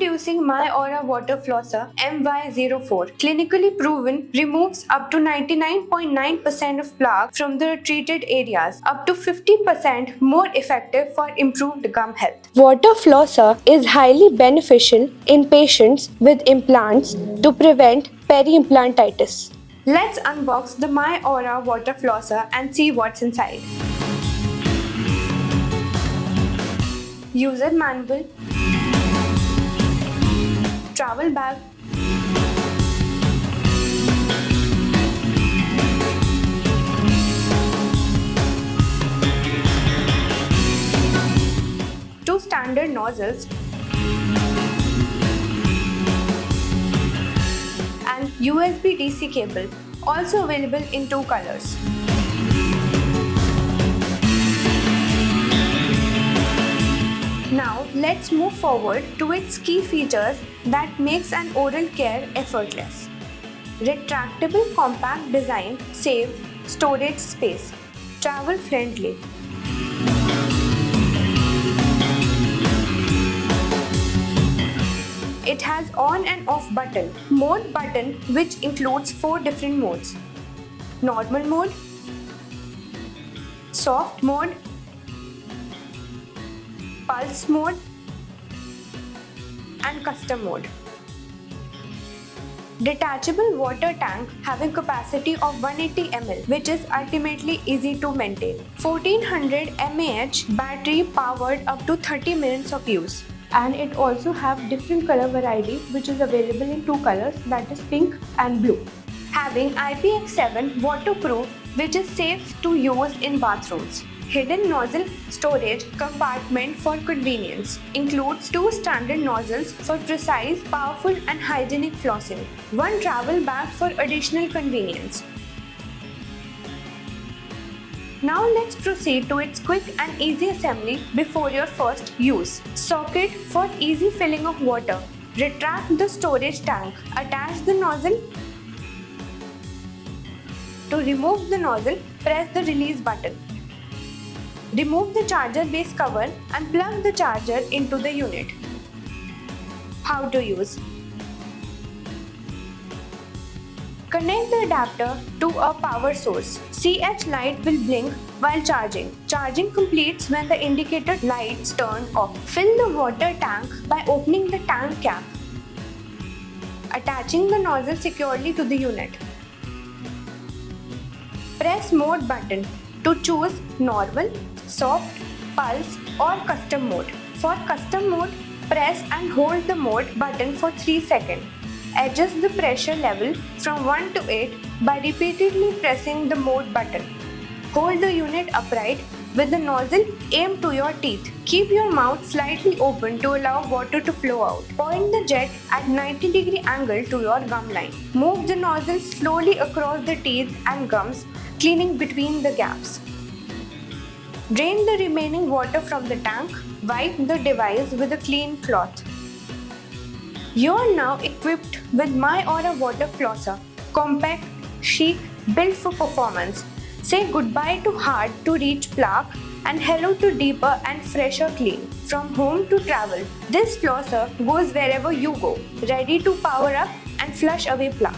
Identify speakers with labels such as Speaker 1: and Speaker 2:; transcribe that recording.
Speaker 1: Introducing My Aura Water Flosser MY04. Clinically proven, removes up to 99.9% of plaque from the treated areas, up to 50% more effective for improved gum health. Water flosser is highly beneficial in patients with implants to prevent peri-implantitis. Let's unbox the My Aura Water Flosser and see what's inside. User manual, travel bag, two standard nozzles, and USB DC cable, also available in two colors. Now let's move forward to its key features that makes an oral care effortless. Retractable compact design saves storage space. Travel friendly. It has on and off button. Mode button which includes 4 different modes. Normal mode, soft mode, pulse mode, and custom mode. Detachable water tank having capacity of 180 ml, which is ultimately easy to maintain. 1400 mAh battery powered up to 30 minutes of use. And it also have different color variety which is available in two colors, that is pink and blue. Having IPX7 waterproof, which is safe to use in bathrooms. Hidden nozzle storage compartment for convenience. Includes 2 standard nozzles for precise, powerful and hygienic flossing. 1 travel bag for additional convenience. Now let's proceed to its quick and easy assembly before your first use. Socket for easy filling of water. Retract the storage tank. Attach the nozzle. To remove the nozzle, press the release button. Remove the charger base cover and plug the charger into the unit. How to use? Connect the adapter to a power source. CH light will blink while charging. Charging completes when the indicated lights turn off. Fill the water tank by opening the tank cap, attaching the nozzle securely to the unit. Press mode button to choose normal, soft, pulse or custom mode. For custom mode, press and hold the mode button for 3 seconds. Adjust the pressure level from 1 to 8 by repeatedly pressing the mode button. Hold the unit upright with the nozzle aimed to your teeth. Keep your mouth slightly open to allow water to flow out. Point the jet at 90-degree angle to your gum line. Move the nozzle slowly across the teeth and gums, cleaning between the gaps. Drain the remaining water from the tank. Wipe the device with a clean cloth. You are now equipped with My Aura Water Flosser. Compact, chic, built for performance. Say goodbye to hard to reach plaque and hello to deeper and fresher clean. From home to travel, this flosser goes wherever you go, ready to power up and flush away plaque.